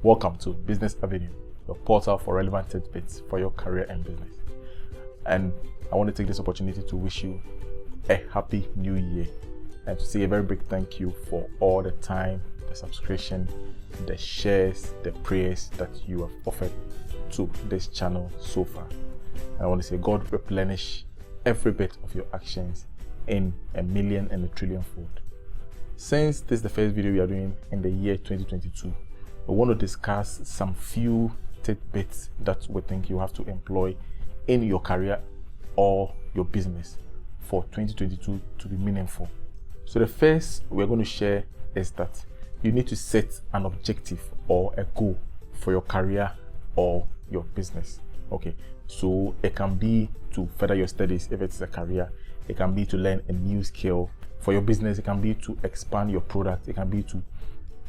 Welcome to Business Avenue, the portal for relevant tidbits for your career and business. And I want to take this opportunity to wish you a happy new year and to say a very big thank you for all the time, the subscription, the shares, the prayers that you have offered to this channel so far. And I want to say God replenish every bit of your actions in a million and a trillion fold. Since this is the first video we are doing in the year 2022, we want to discuss some few tidbits that we think you have to employ in your career or your business for 2022 to be meaningful. So the first we're going to share is that you need to set an objective or a goal for your career or your business. Okay, so it can be to further your studies if it's a career. It can be to learn a new skill. For your business, it can be to expand your product. It can be to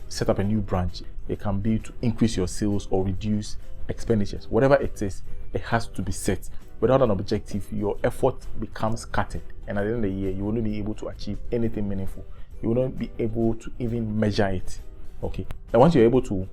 set up a new branch. It can be to increase your sales or reduce expenditures. Whatever it is, it has to be set. Without an objective, your effort becomes scattered, and at the end of the year, you will not be able to achieve anything meaningful. You will not be able to even measure it. Okay, and once you're able to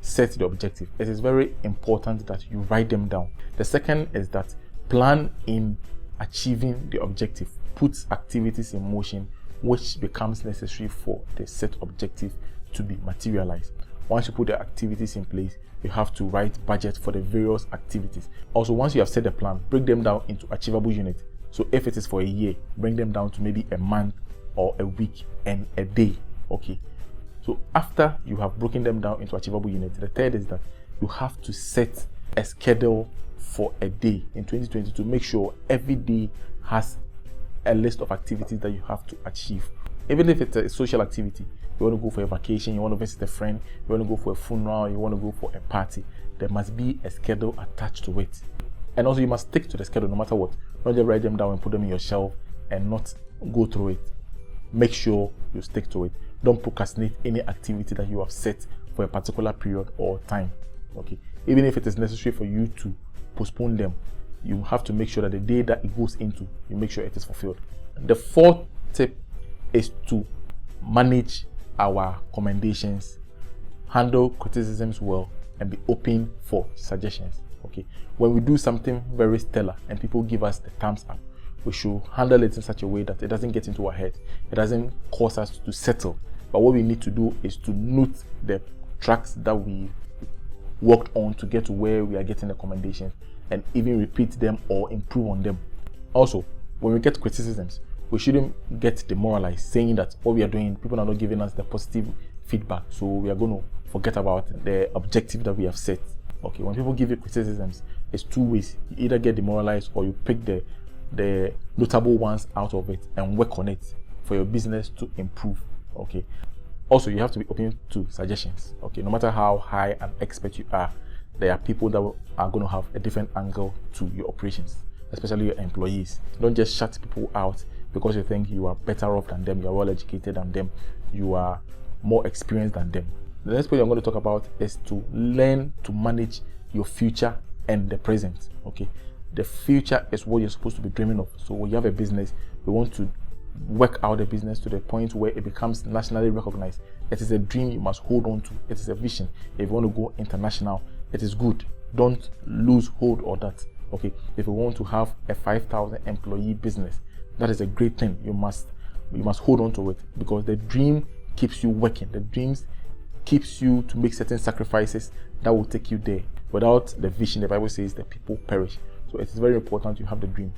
set the objective, it is very important that you write them down. The second is that plan in achieving the objective. Put activities in motion which becomes necessary for the set objective to be materialized. Once you put the activities in place, you have to write budget for the various activities. Also, once you have set the plan, break them down into achievable units. So if it is for a year, bring them down to maybe a month or a week and a day. Okay, so after you have broken them down into achievable units, the third is that you have to set a schedule for a day in 2022. Make sure every day has a list of activities that you have to achieve. Even if it's a social activity, you want to go for a vacation, you want to visit a friend, you want to go for a funeral, you want to go for a party, there must be a schedule attached to it. And also you must stick to the schedule no matter what. Not just write them down and put them in your shelf and not go through it. Make sure you stick to it. Don't procrastinate any activity that you have set for a particular period or time. Okay, even if it is necessary for you to postpone them, you have to make sure that the day that it goes into, you make sure it is fulfilled. The fourth tip is to manage our commendations, handle criticisms well, and be open for suggestions. Okay, when we do something very stellar and people give us the thumbs up, we should handle it in such a way that it doesn't get into our head. It doesn't cause us to settle. But what we need to do is to note the tracks that we worked on to get to where we are getting the commendations and even repeat them or improve on them. Also, when we get criticisms, we shouldn't get demoralized saying that what we are doing, people are not giving us the positive feedback, so we are going to forget about the objective that we have set. Okay, when people give you criticisms, it's two ways. You either get demoralized or you pick the notable ones out of it and work on it for your business to improve. Okay, also you have to be open to suggestions. Okay, no matter how high an expert you are, there are people that are going to have a different angle to your operations, especially your employees. Don't just shut people out because you think you are better off than them, you are well educated than them, you are more experienced than them. The next point I'm going to talk about is to learn to manage your future and the present. Okay, the future is what you're supposed to be dreaming of. So when you have a business, you want to work out the business to the point where it becomes nationally recognized. It is a dream you must hold on to. It is a vision. If you want to go international, it is good. Don't lose hold of that. Okay, if you want to have a 5,000 employee business, that is a great thing. You must hold on to it, because the dream keeps you working. The dreams keeps you to make certain sacrifices that will take you there. Without the vision, the Bible says that people perish. So it is very important you have the dream.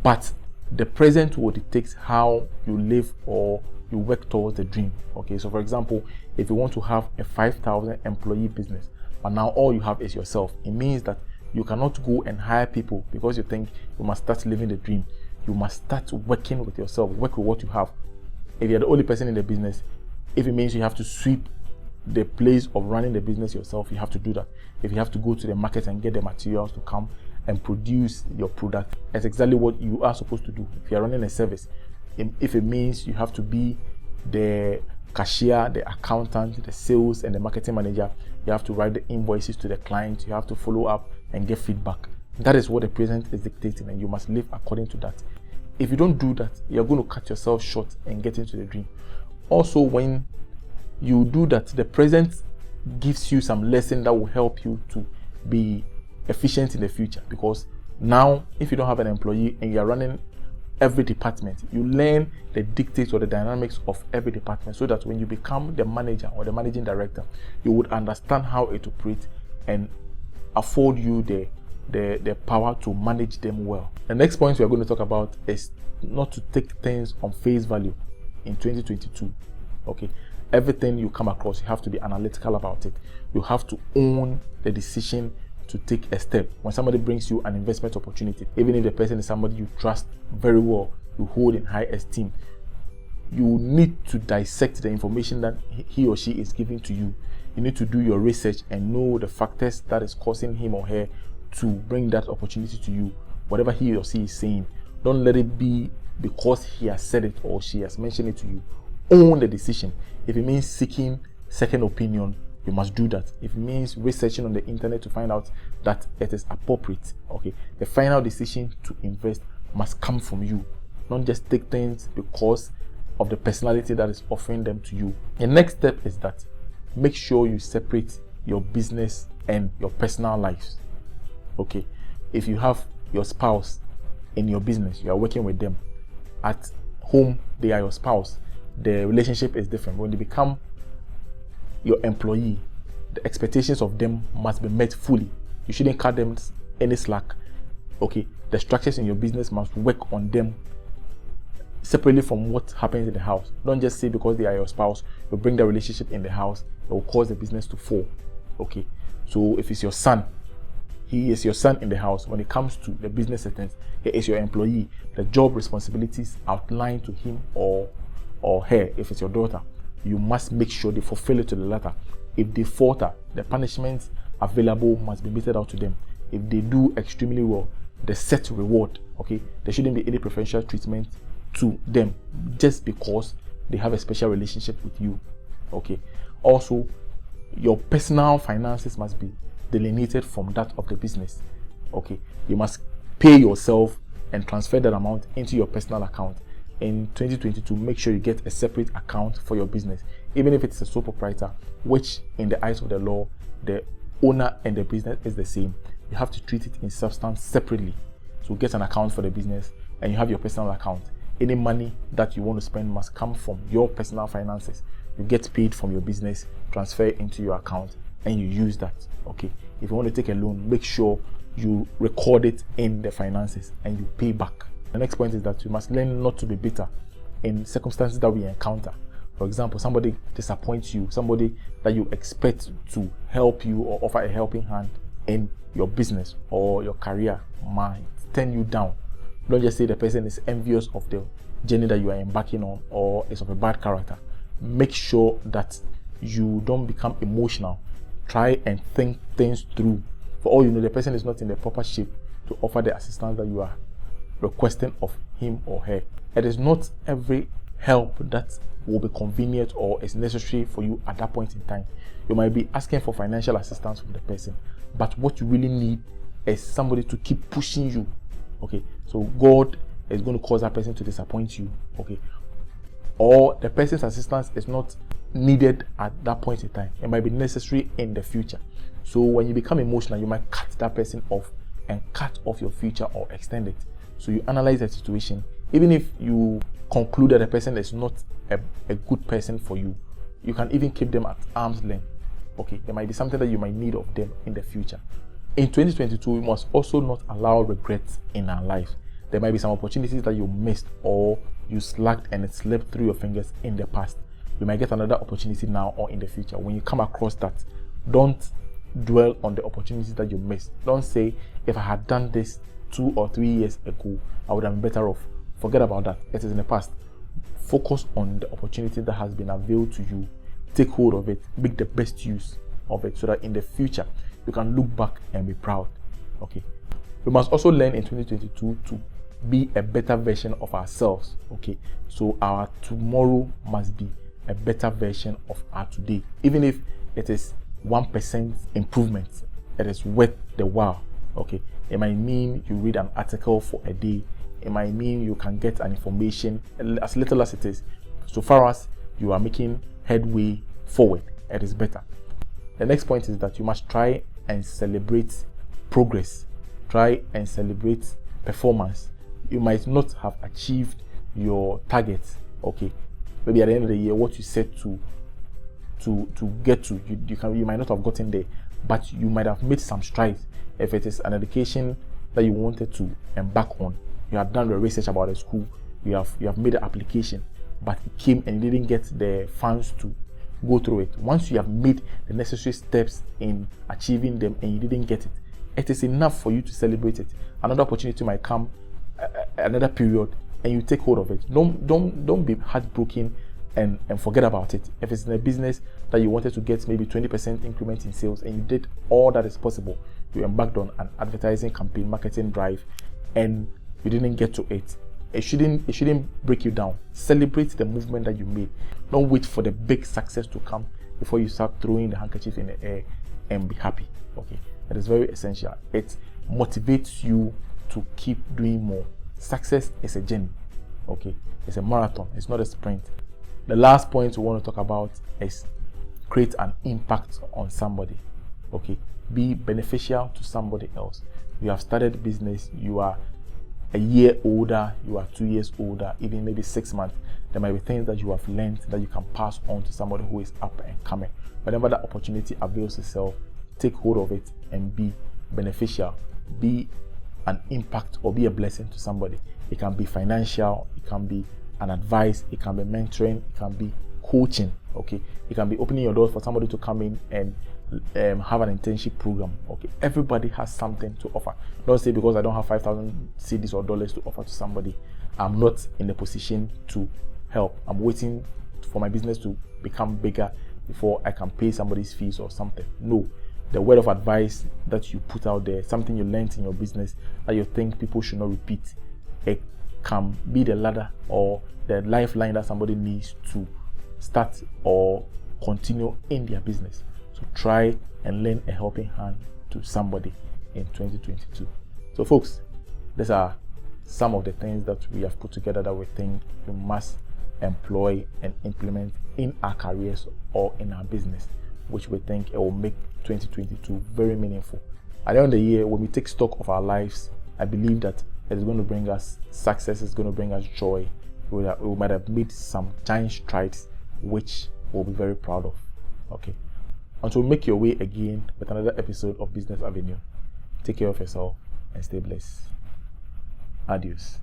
But the present will dictate how you live or you work towards the dream. Okay, so for example, if you want to have a 5,000 employee business, but now all you have is yourself, it means that you cannot go and hire people because you think you must start living the dream. You must start working with yourself, work with what you have. If you're the only person in the business, if it means you have to sweep the place of running the business yourself, you have to do that. If you have to go to the market and get the materials to come and produce your product, that's exactly what you are supposed to do. If you're running a service, if it means you have to be the cashier, the accountant, the sales and the marketing manager, you have to write the invoices to the client, you have to follow up and get feedback. That is what the present is dictating, and you must live according to that. If you don't do that, you're going to cut yourself short and get into the dream. Also, when you do that, the present gives you some lesson that will help you to be efficient in the future. Because now, if you don't have an employee and you are running every department, you learn the dictates or the dynamics of every department, so that when you become the manager or the managing director, you would understand how it operates and afford you the power to manage them well. The next point we are going to talk about is not to take things on face value in 2022. Okay, everything you come across, you have to be analytical about it. You have to own the decision to take a step. When somebody brings you an investment opportunity, even if the person is somebody you trust very well, you hold in high esteem, you need to dissect the information that he or she is giving to you. You need to do your research and know the factors that is causing him or her to bring that opportunity to you. Whatever he or she is saying, don't let it be because he has said it or she has mentioned it to you. Own the decision. If it means seeking second opinion, you must do that. If it means researching on the internet to find out that it is appropriate, okay, the final decision to invest must come from you. Don't just take things because of the personality that is offering them to you. The next step is that make sure you separate your business and your personal lives. Okay, if you have your spouse in your business, you are working with them. At home, they are your spouse. The relationship is different. When they become your employee, the expectations of them must be met fully. You shouldn't cut them any slack. Okay, the structures in your business must work on them separately from what happens in the house. Don't just say because they are your spouse, you bring the relationship in the house, it will cause the business to fall. Okay, so if it's your son, he is your son in the house. When it comes to the business settings, he is your employee. The job responsibilities outlined to him or her, if it's your daughter, you must make sure they fulfill it to the letter. If they falter, the punishments available must be meted out to them. If they do extremely well, the set reward. Okay, there shouldn't be any preferential treatment to them just because they have a special relationship with you. Okay, also your personal finances must be delineated from that of the business. Okay, you must pay yourself and transfer that amount into your personal account. In 2022, make sure you get a separate account for your business, even if it's a sole proprietor, which in the eyes of the law, the owner and the business is the same. You have to treat it in substance separately. So get an account for the business and you have your personal account. Any money that you want to spend must come from your personal finances. You get paid from your business, transfer it into your account, and you use that. Okay, if you want to take a loan, make sure you record it in the finances and you pay back. The next point is that you must learn not to be bitter in circumstances that we encounter. For example, somebody disappoints you, somebody that you expect to help you or offer a helping hand in your business or your career might turn you down. Don't just say the person is envious of the journey that you are embarking on or is of a bad character. Make sure that you don't become emotional. Try and think things through. For all you know, the person is not in the proper shape to offer the assistance that you are requesting of him or her. It is not every help that will be convenient or is necessary for you at that point in time. You might be asking for financial assistance from the person, but what you really need is somebody to keep pushing you. Okay, so God is going to cause that person to disappoint you. Okay, or the person's assistance is not needed at that point in time. It might be necessary in the future. So when you become emotional, you might cut that person off and cut off your future or extend it. So you analyze the situation. Even if you conclude that the person is not a good person for you, you can even keep them at arm's length. Okay, there might be something that you might need of them in the future. In 2022, we must also not allow regrets in our life. There might be some opportunities that you missed or you slacked and it slipped through your fingers in the past. You might get another opportunity now or in the future. When you come across that, don't dwell on the opportunities that you missed. Don't say, if I had done this 2 or 3 years ago, I would have been better off. Forget about that. It is in the past. Focus on the opportunity that has been availed to you. Take hold of it. Make the best use of it so that in the future, you can look back and be proud. Okay. We must also learn in 2022 to be a better version of ourselves. Okay. So our tomorrow must be a better version of our today. Even if it is 1% improvement, it is worth the while. Okay. It might mean you read an article for a day. It might mean you can get an information as little as it is. So far as you are making headway forward, it is better. The next point is that you must try and celebrate progress. Try and celebrate performance. You might not have achieved your targets. Okay, maybe at the end of the year, what you set to get to, you might not have gotten there, but you might have made some strides. If it is an education that you wanted to embark on, you have done the research about the school, you have made the application, but it came and you didn't get the funds to go through it. Once you have made the necessary steps in achieving them and you didn't get it, it is enough for you to celebrate it. Another opportunity might come, another period, and you take hold of it. Don't be heartbroken and forget about it. If it's in a business that you wanted to get maybe 20% increment in sales and you did all that is possible, you embarked on an advertising campaign, marketing drive, and you didn't get to it, it shouldn't break you down. Celebrate the movement that you made. Don't wait for the big success to come before you start throwing the handkerchief in the air and be happy. Okay, that is very essential. It motivates you to keep doing more. Success is a journey. Okay, it's a marathon, it's not a sprint. The last point we want to talk about is create an impact on somebody. Okay, be beneficial to somebody else. You have started business, you are a year older, you are 2 years older, even maybe 6 months. There might be things that you have learned that you can pass on to somebody who is up and coming. Whenever that opportunity avails itself, take hold of it and be beneficial. Be an impact or be a blessing to somebody. It can be financial, it can be an advice, it can be mentoring, it can be coaching. Okay, it can be opening your doors for somebody to come in and have an internship program. Okay, everybody has something to offer. Don't say because I don't have 5,000 cedis or dollars to offer to somebody, I'm not in a position to help. I'm waiting for my business to become bigger before I can pay somebody's fees or something. No, the word of advice that you put out there, something you learned in your business that you think people should not repeat, it can be the ladder or the lifeline that somebody needs to start or continue in their business. So try and lend a helping hand to somebody in 2022. So folks, these are some of the things that we have put together that we think we must employ and implement in our careers or in our business, which we think it will make 2022 very meaningful. At the end of the year, when we take stock of our lives, I believe that it is going to bring us success, it's going to bring us joy. We might have made some giant strides, which we'll be very proud of. Okay. Until make your way again with another episode of Business Avenue, take care of yourself and stay blessed. Adios.